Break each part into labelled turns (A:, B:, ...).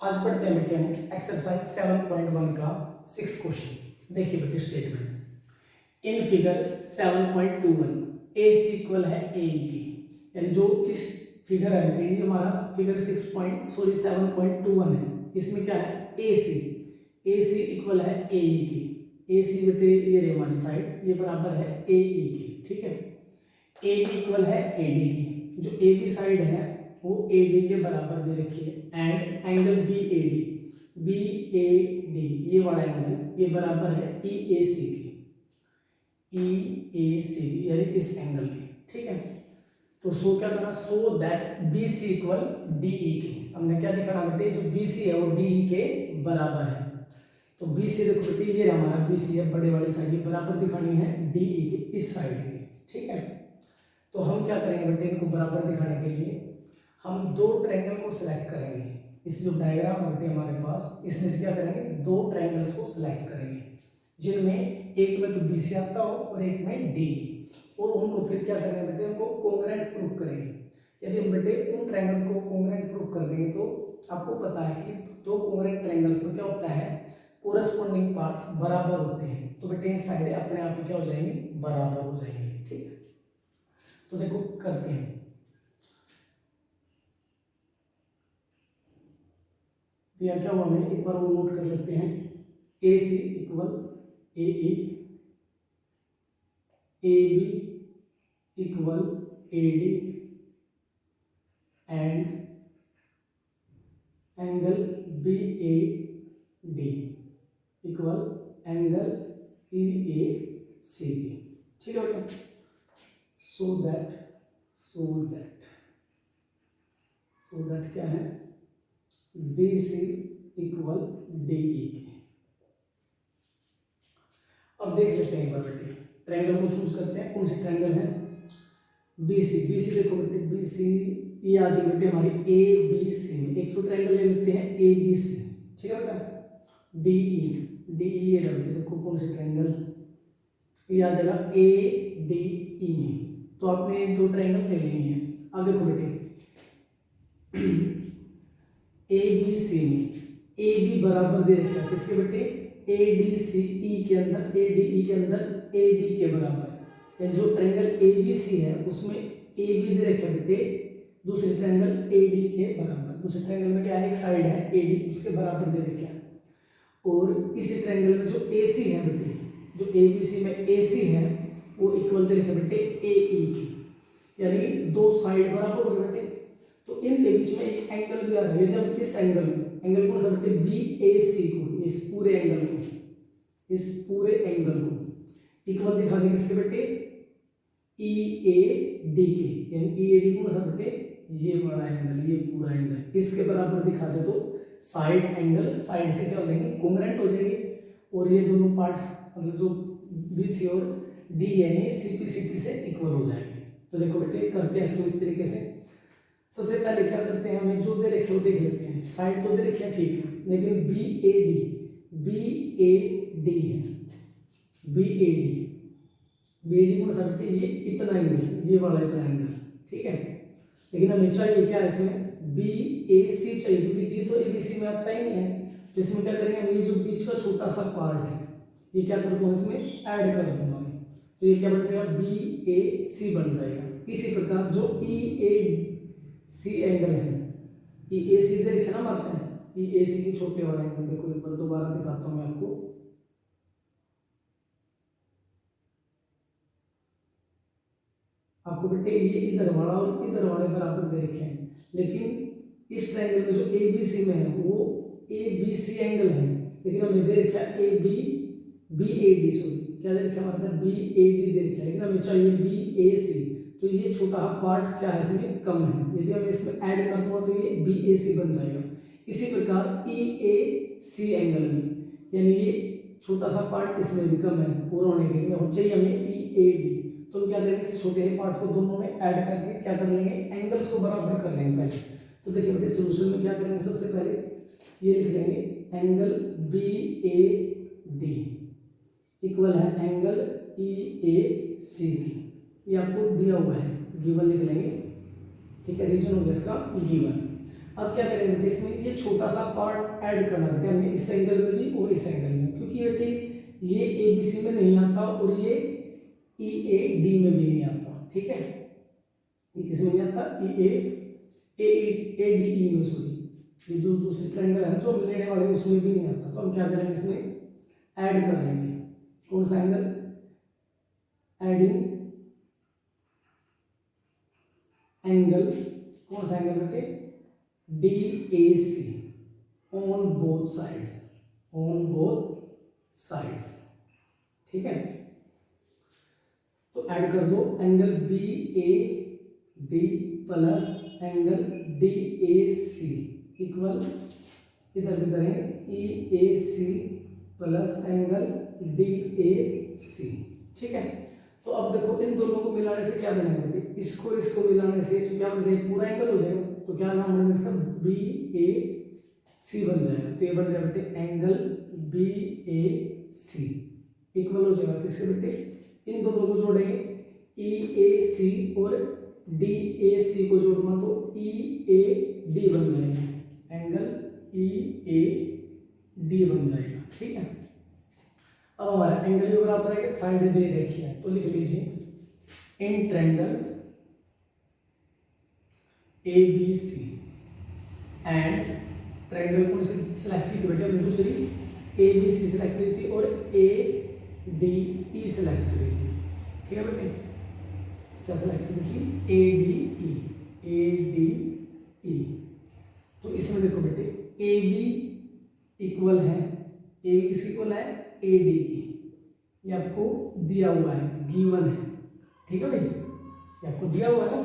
A: आज पढ़ते हैं बेटे हम एक्सरसाइज 7.1 का 6 क्वेश्चन। देखिए बेटे statement in figure 7.21 A C equal है ए की, यानी जो इस फिगर है बेटे ये हमारा फिगर 7.21 है। इसमें क्या है ए सी इक्वल है ए की। ए सी बेटे ये रही हमारी साइड, ये बराबर है ए की, ठीक है। ए इक्वल है ए डी की, जो ए बी साइड है वो ए डी के बराबर दे रखी है। And angle B A D ये वाला एंगल ये बराबर है ई ए सी की, यानी इस एंगल की, ठीक है। तो सो क्या करना, so that B C equal D E के। हमने क्या दिखाना बेटे, जो बी सी है वो डी ई के बराबर है। तो बी सी देखो बेटे ये हमारा बी सी है, बड़े वाली साइड की बराबर दिखानी है डी ई के इस साइड की, ठीक है। तो हम क्या करेंगे बेटे, इनको बराबर दिखाने के लिए हम दो ट्रायंगल को सिलेक्ट करेंगे। इस जो डायग्राम है बेटे हमारे पास, इसमें से क्या करेंगे, दो ट्रायंगल्स को सिलेक्ट करेंगे जिनमें एक में तो बी सी आता हो और एक में डी, और उनको फिर क्या करेंगे बेटे, उनको कोंग्रुएंट प्रूफ करेंगे। यदि हम बेटे उन ट्रायंगल को कोंग्रुएंट प्रूफ कर देंगे तो आपको पता है कि दो कोंग्रुएंट ट्रायंगल्स में क्या होता है, कोरस्पॉन्डिंग पार्ट्स बराबर होते हैं। तो बेटे ये साइडें अपने आप ही क्या हो जाएंगी, बराबर हो जाएंगी, ठीक है। तो देखो करते हैं, दिया क्या हुआ हमें, एक बार वो नोट कर लेते हैं। A C equal A E, A B equal A D, and angle B A D equal angle E A C D, ठीक है बेटा। सो दैट क्या है, B C equal D E के। अब देख लेते हैं एक बार बेटे, ट्रायंगल को चूज करते हैं, कौन सी ट्रायंगल है, बी सी देखो बेटे, बी सी ये आ जाएगी बेटे हमारी ए बी सी में। एक तो ट्रायंगल ले लेते हैं ए बी सी, ठीक है बेटा। डी ई ये देखो कौन सी ट्रायंगल, ये आ जाएगा ए डी ई में। तो आपने दो ट्रायंगल ले लेनी है। अब देखो बेटे ए बी सी में ए बी बराबर दे रखा है किसके बेटे, ए डी सी ई के अंदर, ए डी ई के अंदर ए डी के बराबर। यानी जो ट्रायंगल ए बी सी है उसमें ए बी दे रखा है बेटे दूसरे ट्रायंगल ए डी के बराबर। दूसरे ट्रायंगल में क्या है, एक साइड है ए डी उसके बराबर दे रखा है। और इसी ट्रायंगल में जो ए सी है बेटे, जो ए बी सी में ए सी है वो इक्वल दे रखा है बेटे ए ई की, यानी दो साइड बराबर हो गए बेटे। तो इनके बीच में एक एंगल भी आ रहा है। यदि हम इस एंगल कौन सा बेटे, बी ए सी को, इस पूरे एंगल को इक्वल दिखा देंगे किसके बेटे, ई ए डी के, यानी ई ए डी कौन सा बेटे, ये बड़ा एंगल, ये पूरा एंगल इसके बराबर दिखा दे तो साइड एंगल साइड से क्या हो जाएंगे, कोंग्रुएंट हो जाएंगे। और ये दोनों पार्ट्स मतलब जो बी सी और डी यानी सी पी सी टी से इक्वल हो जाएंगे। तो देखो बेटे करते हैं इसको इस तरीके से। सबसे पहले क्या करते हैं, हमें जो दे रखे हो देख लेते हैं। साइड तो दे रखी है ठीक है, लेकिन बी ए डी है, बी ए डी कौन सा बेटे, ये इतना एंगल, ये वाला इतना एंगल, ठीक है। लेकिन हमें चाहिए क्या इसमें, बी ए सी चाहिए, क्योंकि डी तो ए बी सी में आता ही नहीं है। तो इसमें क्या करेंगे, हम ये जो बीच का छोटा सा पार्ट है ये क्या कर दूंगा, इसमें ऐड कर दूंगा मैं। तो ये क्या बन जाएगा, बी ए सी बन जाएगा। इसी प्रकार जो ई ए सी एंगल है, ई ए सी दे रखे ना मारते हैं, ई ए सी की छोटे वाला एंगल देखो, एक बार दोबारा दिखाता हूँ मैं आपको। आपको बेटे ये इधर वाला और इधर वाले बराबर दे रखे हैं, लेकिन इस ट्रायंगल में जो ए बी सी में है वो ए बी सी एंगल है, लेकिन हमें दे रखा है A B A D, sorry क्या दे रखा है हमारे पास, बी ए डी दे रखा है, लेकिन हमें चाहिए बी ए सी। तो ये छोटा पार्ट क्या है इसमें कम है, यदि हम इसमें ऐड कर दूंगा तो ये बी ए सी बन जाएगा। इसी प्रकार ई ए सी एंगल में, यानी ये छोटा सा पार्ट इसमें भी कम है, पूरा होने के लिए और चाहिए हमें ई ए डी। तो हम क्या करेंगे, इस छोटे पार्ट को दोनों में ऐड करके क्या कर लेंगे, एंगल्स को बराबर कर लेंगे पहले। तो देखिए बेटे सोल्यूशन में क्या करेंगे, सबसे पहले ये लिख लेंगे angle B A D equal है angle E A C D, ये आपको दिया हुआ है, गिवन लिख लेंगे, ठीक है। रीजन हो गया इसका गिवन। अब क्या करेंगे बेटे, इसमें ये छोटा सा पार्ट ऐड करना बेटे हमें, इस एंगल में भी और इस एंगल में, क्योंकि बेटे ये ए बी सी में नहीं आता और ये ई ए डी में भी नहीं आता, ठीक है। ये किसमें नहीं आता, ई ए डी ई में, सॉरी ये जो दूसरी ट्रायंगल है जो लेने वाले उसमें भी नहीं आता। तो हम क्या करेंगे, इसमें ऐड कर लेंगे। कौन सा एंगल, एडिंग एंगल, कौन सा एंगल बेटे, D A C on both sides, on both sides, ठीक है। तो ऐड कर दो angle B A D plus angle D A C equal, इधर भी करें E A C plus angle D A C, ठीक है। तो अब देखो इन दोनों को मिलाने से क्या बनेगा, इसको मिलाने से तो क्या बन जाएगा, पूरा एंगल हो जाएगा। तो क्या नाम बनेगा इसका, बी ए सी बन जाएगा। तो ये बन जाएगा बेटे एंगल बी ए सी इक्वल हो जाएगा किसके बेटे, इन दोनों को जोड़ेंगे ई ए सी और डी ए सी को जोड़ना तो ई ए डी बन जाएगा, एंगल ई ए डी बन जाएगा, ठीक है। अब हमारा एंगल भी बराबर है, साइड दे रखी है, तो लिख लीजिए in triangle A B C and triangle कौन सी सिलेक्ट की बेटे, दूसरी ए बी सी सिलेक्ट की थी और ए डी ई सिलेक्ट की थी, ठीक है बेटे। क्या सिलेक्ट की थी, ए डी ई। तो इसमें देखो बेटे ए बी इक्वल है, ए बी किस इक्वल है, ए डी की, ये आपको दिया हुआ है, गिवन है, ठीक है भाई, ये आपको दिया हुआ है ना।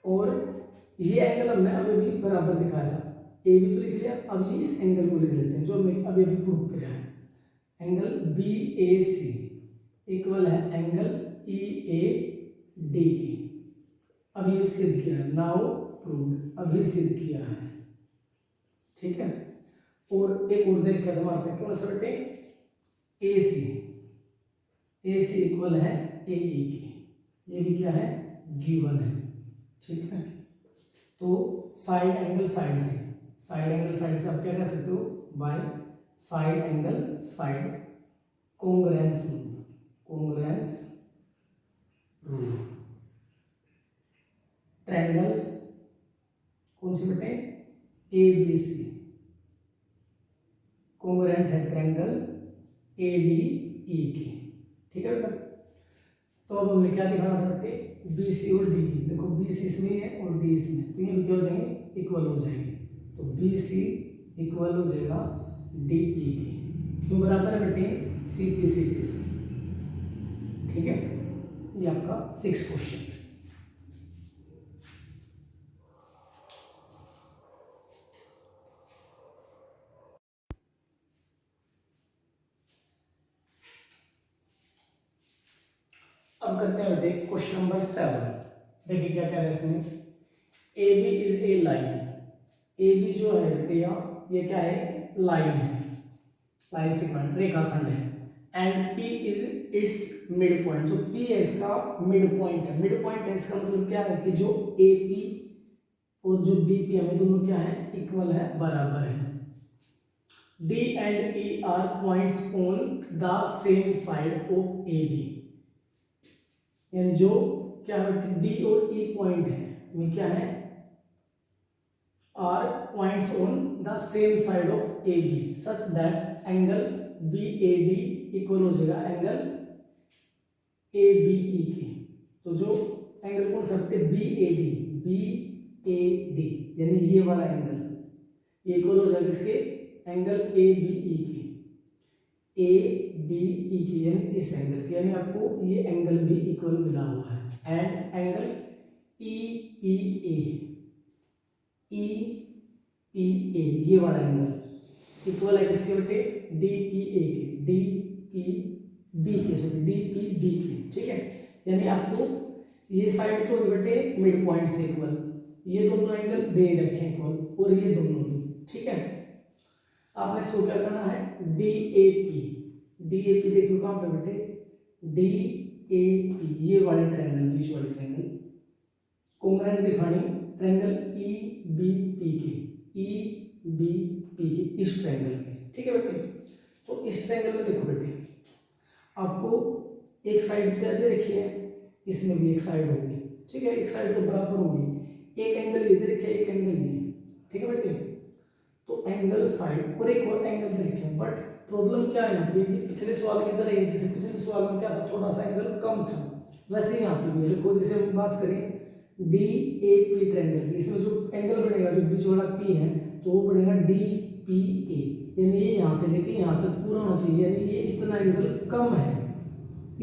A: और ये एंगल हमने अभी भी बराबर दिखाया था, ए बी तो लिख लिया, अब ये इस एंगल को लिख लेते हैं जो हमने अभी अभी प्रूव किया है। एंगल बी ए सी इक्वल है एंगल ई ए डी की, अभी सिद्ध किया है, नाउ प्रूव्ड, अभी सिद्ध किया है, ठीक है। और एक और देख कर मारते हैं, कौन सा बेटे, ए सी इक्वल है ए ई की, ये भी क्या है, गिवन है, ठीक है। तो साइड एंगल साइड से, साइड एंगल साइड से आप क्या कह सकते हो, by side angle side congruence rule. Triangle कौन सी बेटे, ए बी सी कोंग्रेंट है ट्रायंगल ए डी ई की, ठीक है बेटा। तो अब हमने क्या दिखाना था बेटे, बी सी और डी, देखो बी सी इसमें है और डी इसमें, तो ये क्या हो जाएंगे, इक्वल हो जाएंगे। तो बी सी इक्वल हो जाएगा डी ई की, क्यों बराबर है बेटे, सी पी सी, ठीक है। ये आपका 6 क्वेश्चन। अब करते हैं बेटे क्वेश्चन नंबर 7। देखिए क्या कह रहे हैं इसमें, A B is a line, A B जो है बेटे ये क्या है, लाइन है, लाइन सेगमेंट रेखाखंड है। And P is it's mid point, जो पी है इसका मिड पॉइंट है। मिड पॉइंट है इसका मतलब क्या है कि जो ए पी और जो बी पी है दोनों क्या है, इक्वल है, बराबर है। D and E are points on the same side of A B, यानी जो क्या है, डी और ई पॉइंट है वे क्या है, are points on the same side of A B such that angle B A D equal हो जाएगा एंगल ए बी ई की। तो जो एंगल कौन सा है, बी ए डी यानी ये वाला एंगल, ये इक्वल हो जाएगा इसके एंगल ए बी ई की, यानी इस एंगल की, यानी आपको ये एंगल भी इक्वल मिला हुआ है। एंड एंगल ई पी ए, ये वाला एंगल इक्वल है किसके बेटे, डी पी बी के, ठीक है। यानी आपको ये साइड तो बेटे मिड पॉइंट से इक्वल, ये दोनों एंगल दे रखे इक्वल और ये दोनों भी, ठीक है। आपने सो क्या करना है, डी ए पी देखो कहाँ पे बेटे, डी ए पी, ये वाले ट्रायंगल, बीच वाले ट्रायंगल कोंग्रेंट दिखानी ट्रायंगल ई बी पी के, ई बी पी के, इस ट्रायंगल में, ठीक है बेटे। तो इस ट्रायंगल में देखो बेटे, आपको एक साइड क्या दे रखी है, इसमें भी एक साइड होगी, ठीक है, एक साइड तो बराबर होगी, एक एंगल ये दे रखा है, एक एंगल ये, ठीक है बेटे। तो एंगल साइड और एक और एंगल दे रखे हैं, बट प्रॉब्लम क्या है यहाँ पे, पिछले सवाल की तरह ही, जैसे पिछले सवाल में क्या था, थोड़ा सा एंगल कम था, वैसे ही यहाँ पे भी देखो, जैसे हम बात करें डी ए पी ट्रायंगल, इसमें जो एंगल बनेगा, जो बीच वाला पी है, तो वो बनेगा डी पी ए, यानी ये यहाँ से लेके यहाँ तक पूरा होना चाहिए, यानी ये इतना एंगल कम है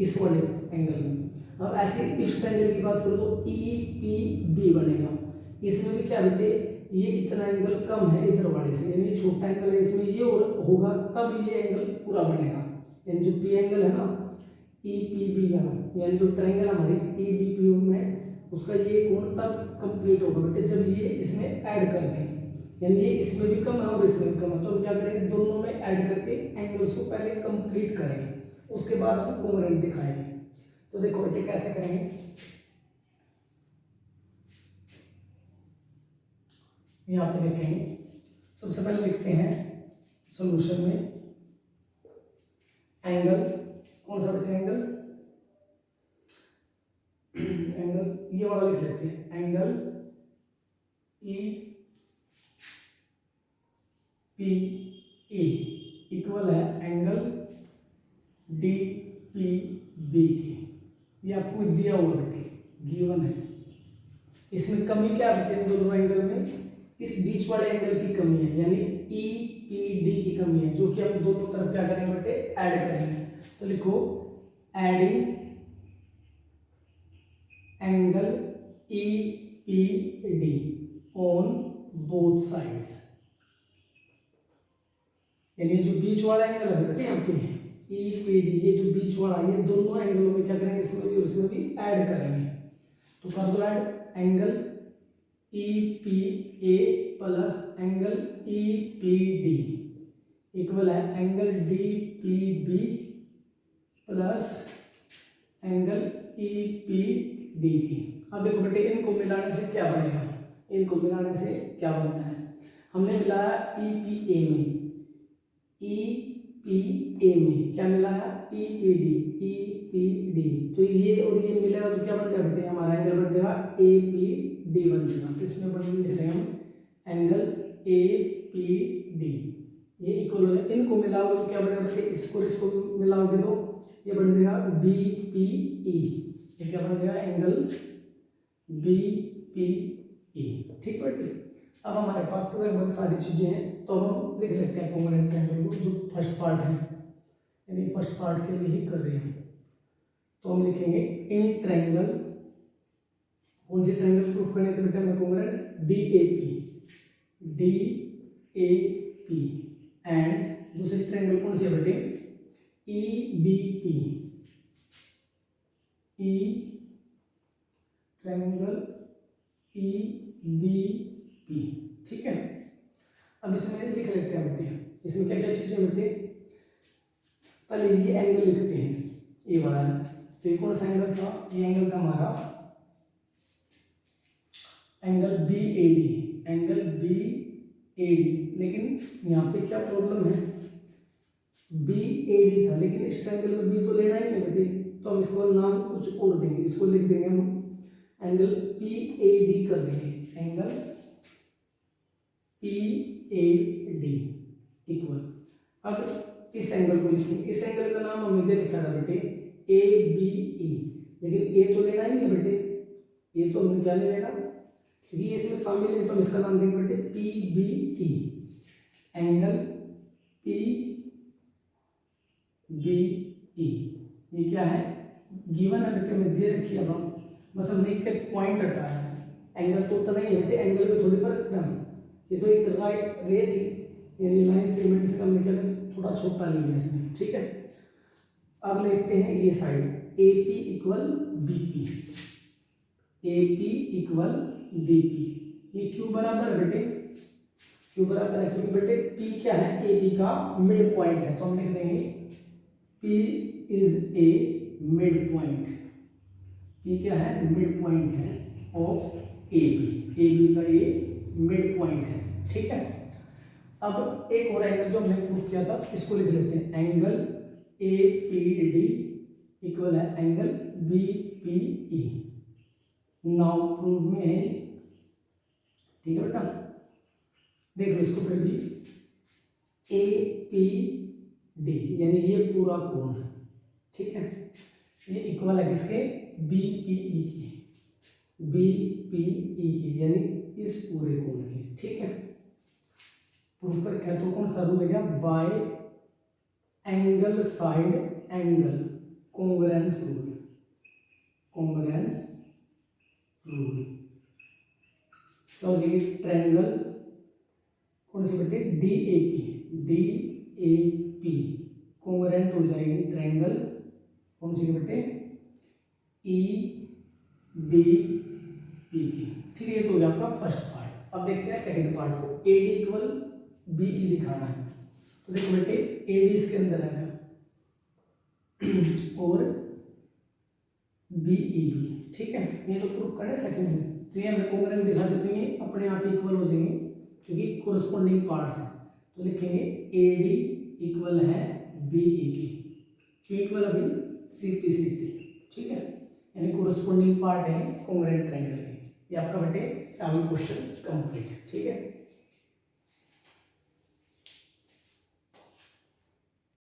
A: इस वाले एंगल में। अब ऐसे इस ट्रायंगल की बात करो तो ई पी बी बनेगा, इसमें भी क्या बेटे, ये इतना एंगल कम है इधर वाले से, यानी छोटा एंगल है इसमें, ये होगा तब ये एंगल पूरा बनेगा, यानी जो पी एंगल है ना, ई पी बी का, यानी जो ट्रायंगल हमारे ई बी पी में, उसका ये कोण तब कंप्लीट होगा बेटे जब ये इसमें ऐड कर दें, यानी ये इसमें भी कम है और इसमें भी कम है, तो हम क्या करेंगे, दोनों में ऐड करके एंगल्स को पहले कंप्लीट करेंगे, उसके बाद हम कोंग्रुएंट दिखाएंगे। तो देखो बेटे कैसे करेंगे, यहाँ पे देखेंगे, सबसे पहले लिखते हैं सॉल्यूशन में एंगल, कौन सा बेटे एंगल, एंगल ये वाला लिख लेते हैं, एंगल ई पी ए इक्वल है एंगल डी पी बी के, ये आपको दिया हुआ बेटे, गिवन है। इसमें कमी क्या है बेटे, दोनों एंगल में इस बीच वाले एंगल की कमी है, यानी ई पी डी की कमी है, जो कि हम दोनों तरफ क्या करेंगे बेटे, ऐड करेंगे। तो लिखो adding angle E P D on both sides, यानी जो बीच वाला एंगल है बेटे यहाँ पे ई पी डी, ये जो बीच वाला, ये दोनों एंगलों में क्या करेंगे, इसमें भी उसमें भी ऐड करेंगे। तो कर दो add, angle E P A plus angle E P D equal है angle D P B plus angle E P D की। अब देखो बेटे, इनको मिलाने से क्या बनेगा, इनको मिलाने से क्या बनता है, हमने मिलाया ई पी ए में, ई पी ए में क्या मिलाया, ई पी डी, ई पी डी, तो ये और ये मिलेगा तो क्या बन जाएगा, हमारा एंगल बन जाएगा ए पी डी बन जाएगा। तो इसमें बन लिख रहे हैं हम एंगल ए पी डी, ये इक्वल हो जाए, इनको मिलाओगे तो क्या बनेगा, इसको मिलाओगे तो ये बन जाएगा बी पी ई, ये क्या बन जाएगा, एंगल बी पी ई, ठीक बेटे। अब हमारे पास लगभग सारी चीजें हैं, तो हम लिख लेते हैं कोंग्रुएंट ट्रायंगल को, जो फर्स्ट पार्ट है, यानी फर्स्ट पार्ट के लिए ही कर रहे हैं। तो हम लिखेंगे इन ट्रायंगल, कौन सी ट्रायंगल प्रूफ करने थे बेटा हमें, कोंग्रुएंट डी ए पी एंड दूसरी ट्रायंगल कौन सी है बेटे, ई बी पी, ई ट्रायंगल ई बी पी, ठीक है। अब इसमें लिख लेते हैं बेटे, इसमें क्या क्या चीजें बेटे, पहले ये एंगल लिखते हैं, ये वाला है, तो ये कौन सा एंगल था, ये एंगल था हमारा angle B A D, angle B A D, लेकिन यहाँ पे क्या प्रॉब्लम है, बी ए डी था, लेकिन इस ट्रायंगल में बी तो लेना ही नहीं बेटे, तो हम इसको नाम कुछ और देंगे, इसको लिख देंगे हम एंगल पी ए डी कर देंगे, angle P A D equal, अब इस एंगल को लिखेंगे, इस एंगल का नाम हमें दे रखा था बेटे ए बी ई, लेकिन ए तो लेना ही नहीं बेटे, ये तो हमें क्या नहीं लेना, क्योंकि इसमें शामिल है, तो हम इसका नाम देंगे बेटे P B E, angle P B E, ये क्या है, गिवन है बेटे, हमें दे रखी है, अब बस हमने एक पॉइंट हटाया है, एंगल तो उतना ही है बेटे, एंगल में थोड़ी फर्क है, ये तो एक राइट रे थी, यानी लाइन सेगमेंट से हमने क्या थोड़ा छोटा ले लिया इसमें, ठीक है। अब लेते हैं ये side A P equal B P, A P equal B P, ये क्यों बराबर है बेटे, क्यों बराबर है, क्योंकि बेटे पी क्या है, ए बी का मिड पॉइंट है, तो हम लिख देंगे P is a mid point, P क्या है, मिड पॉइंट है ऑफ ए बी का ये मिड पॉइंट है, ठीक है। अब एक और एंगल जो हमने प्रूफ किया था इसको लिख लेते हैं, angle A P D equal है angle B P E. Now proof में है, ठीक है बेटा, देख लो इसको फिर भी, ए पी डी यानी ये पूरा कोण है, ठीक है, ये इक्वल है किसके, बी पी ई की, बी पी ई की यानी इस पूरे कोण के, ठीक है। प्रूफ कर क्या तो कौन सा रूल है, bye angle side angle congruence rule, congruence rule क्या हो जाएगी, ट्रायंगल कौन सी बेटे, डी ए पी कॉन्ग्रुएंट हो जाएगी ट्रायंगल कौन सी बेटे, ई बी पी की, ठीक है। ये तो हो गया आपका फर्स्ट पार्ट। अब देखते हैं सेकंड पार्ट को, A D equal B E दिखाना है, तो देखो बेटे ए डी इसके अंदर आएगा और बी ई बी, ठीक है, ये तो प्रूफ करें सेकंड में, तो ये हमने कॉन्ग्रुएंट दिखा देते हैं, ये अपने आप इक्वल हो जाएंगे क्योंकि कोरस्पोंडिंग पार्ट्स हैं। तो लिखेंगे ए डी इक्वल है बी ई की, क्यों इक्वल, अभी सी पी सी टी, ठीक है, यानी कोरस्पोंडिंग पार्ट है कॉन्ग्रुएंट ट्रायंगल के। ये आपका बेटे 7 क्वेश्चन कंप्लीट, ठीक है।